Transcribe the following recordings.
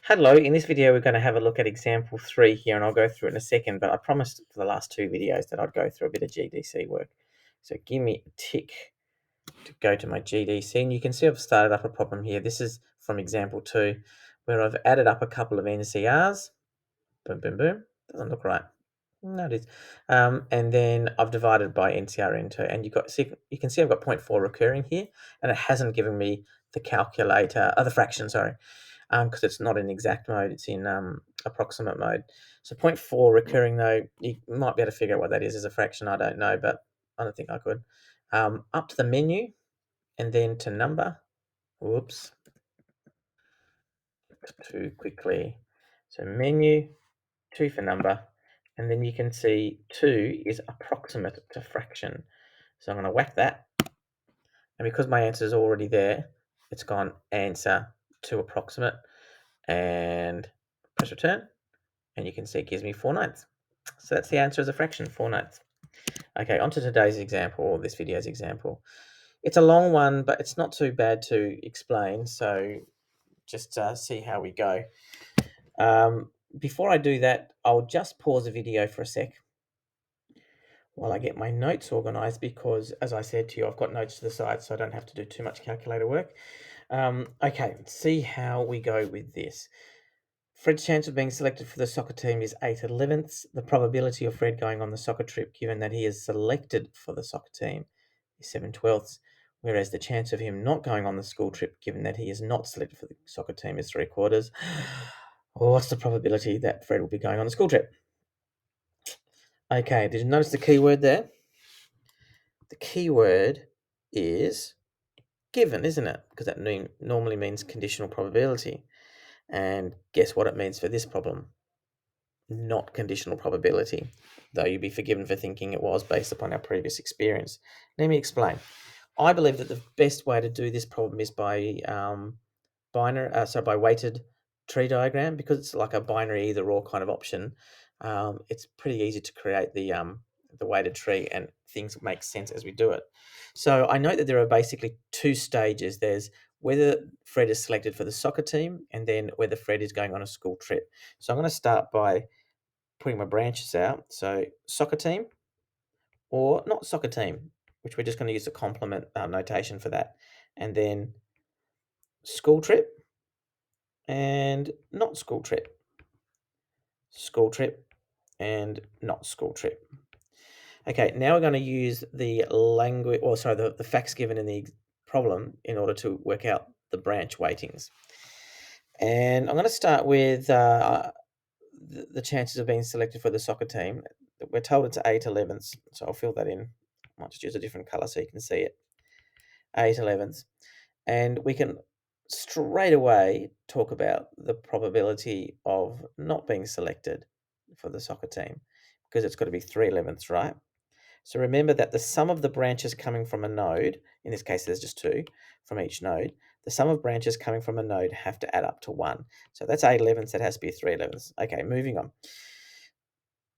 Hello, in this video we're going to have a look at example 3 here, and I'll go through it in a second, but I promised for the last two videos that I'd go through a bit of GDC work. So give me a tick to go to my GDC, and you can see I've started up a problem here. This is from example 2, where I've added up a couple of NCRs. Boom, boom, boom. Doesn't look right. No, it is. And then I've divided by NCR and you can see I've got 0.4 recurring here, and it hasn't given me the calculator, the fraction, sorry, because it's not in exact mode, it's in approximate mode. So 0.4 recurring, though, you might be able to figure out what that is as a fraction. I don't know, but I don't think I could. Up to the menu, and then to number. Whoops, too quickly. So menu, 2 for number, and then you can see 2 is approximate to fraction. So I'm going to whack that, and because my answer is already there, it's gone answer to approximate, and press return, and you can see it gives me 4/9. So that's the answer as a fraction, 4/9. Okay, on to today's example, or this video's example. It's a long one, but it's not too bad to explain, so just see how we go. Before I do that, I'll just pause the video for a sec while I get my notes organized, because as I said to you, I've got notes to the side, so I don't have to do too much calculator work. Okay, let's see how we go with this. Fred's chance of being selected for the soccer team is 8/11. The probability of Fred going on the soccer trip, given that he is selected for the soccer team, is 7/12, whereas the chance of him not going on the school trip, given that he is not selected for the soccer team, is 3/4. Well, what's the probability that Fred will be going on the school trip? Okay, did you notice the key word there? The key word is given, isn't it? Because that normally means conditional probability. And guess what it means for this problem? Not conditional probability, though you'd be forgiven for thinking it was based upon our previous experience. Let me explain. I believe that the best way to do this problem is by by weighted tree diagram, because it's like a binary either or kind of option. It's pretty easy to create the weighted tree, and things make sense as we do it. So I note that there are basically two stages. There's whether Fred is selected for the soccer team, and then whether Fred is going on a school trip. So I'm going to start by putting my branches out. So soccer team, or not soccer team, which we're just going to use the complement notation for that. And then school trip and not school trip. School trip and not school trip. Okay, now we're going to use the language, or sorry, the facts given in the problem in order to work out the branch weightings. And I'm going to start with the chances of being selected for the soccer team. We're told it's 8/11, so I'll fill that in. I might just use a different colour so you can see it. 8/11, and we can straight away talk about the probability of not being selected for the soccer team, because it's got to be 3/11, right? So remember that the sum of the branches coming from a node, in this case there's just 2 from each node, the sum of branches coming from a node have to add up to 1. So that's 8/11, that has to be 3/11. Okay, moving on.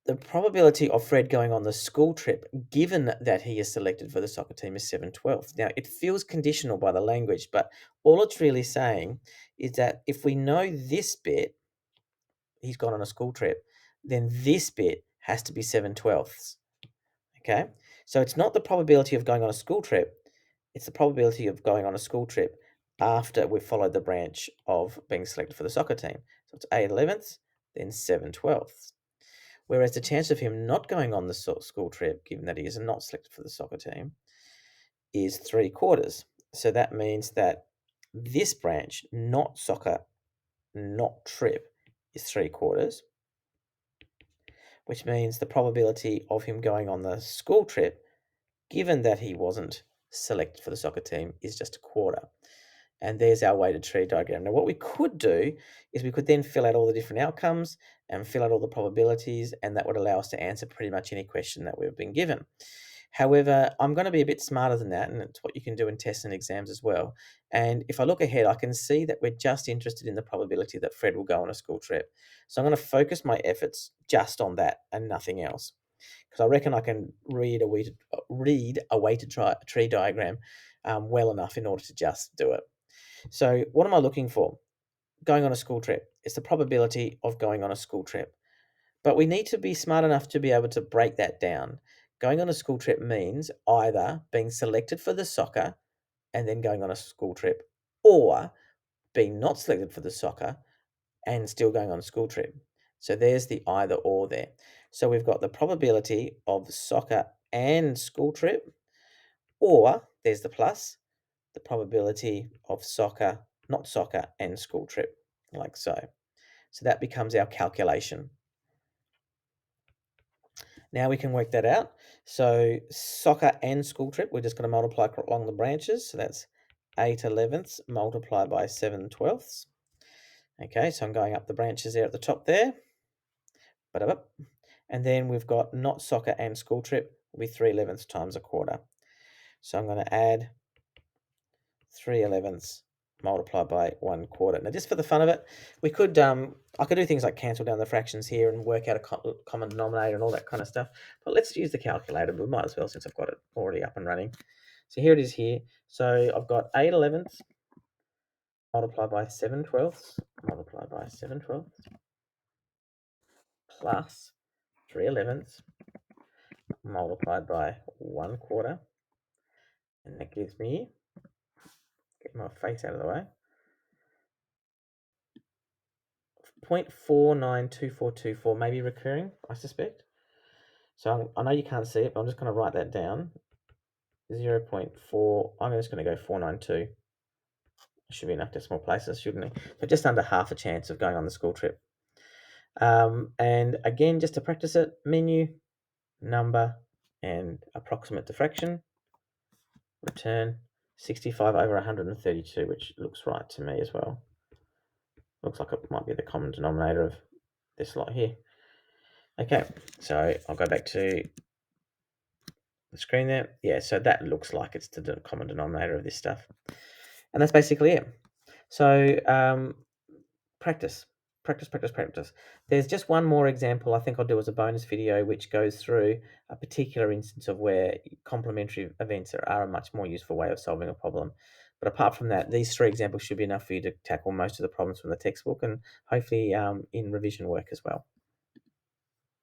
The probability of Fred going on the school trip, given that he is selected for the soccer team, is 7/12. Now, it feels conditional by the language, but all it's really saying is that if we know this bit, he's gone on a school trip, then this bit has to be 7/12. Okay? So it's not the probability of going on a school trip, it's the probability of going on a school trip after we've followed the branch of being selected for the soccer team. So it's 8/11, then 7/12. Whereas the chance of him not going on the school trip, given that he is not selected for the soccer team, is 3/4. So that means that this branch, not soccer, not trip, is 3/4, which means the probability of him going on the school trip, given that he wasn't selected for the soccer team, is just 1/4. And there's our weighted tree diagram. Now, what we could do is we could then fill out all the different outcomes and fill out all the probabilities, and that would allow us to answer pretty much any question that we've been given. However, I'm going to be a bit smarter than that, and it's what you can do in tests and exams as well. And if I look ahead, I can see that we're just interested in the probability that Fred will go on a school trip. So I'm going to focus my efforts just on that and nothing else, because I reckon I can read a weighted tree diagram well enough in order to just do it. So what am I looking for? going on a school trip. It's the probability of going on a school trip. But we need to be smart enough to be able to break that down. Going on a school trip means either being selected for the soccer and then going on a school trip, or being not selected for the soccer and still going on a school trip. So there's the either or there. So we've got the probability of soccer and school trip, or there's the plus, the probability of soccer, not soccer, and school trip, like so. So that becomes our calculation. Now we can work that out. So soccer and school trip, we're just going to multiply along the branches. So that's 8/11ths multiplied by 7/12ths. Okay, so I'm going up the branches there at the top there. And then we've got not soccer and school trip will be 3/11ths times a quarter. So I'm going to add 3/11ths multiplied by 1/4. Now, just for the fun of it, we could I could do things like cancel down the fractions here and work out a common denominator and all that kind of stuff. But let's use the calculator. We might as well, since I've got it already up and running. So here it is here. So I've got 8/11ths multiplied by 7/12ths multiplied by 7/12ths plus 3/11ths multiplied by 1/4. And that gives me, get my face out of the way, 0.492424, maybe recurring, I suspect. So I know you can't see it, but I'm just going to write that down. 0.4, I'm just going to go 492. Should be enough decimal places, shouldn't it? So just under half a chance of going on the school trip. And again, just to practice it, menu, number, and approximate to fraction. Return 65 over 132, which looks right to me as well. Looks like it might be the common denominator of this lot here. Okay, so I'll go back to the screen there. Yeah, so that looks like it's the common denominator of this stuff. And that's basically it. So practice. Practice. There's just one more example I think I'll do as a bonus video, which goes through a particular instance of where complementary events are a much more useful way of solving a problem. But apart from that, these 3 examples should be enough for you to tackle most of the problems from the textbook and hopefully in revision work as well.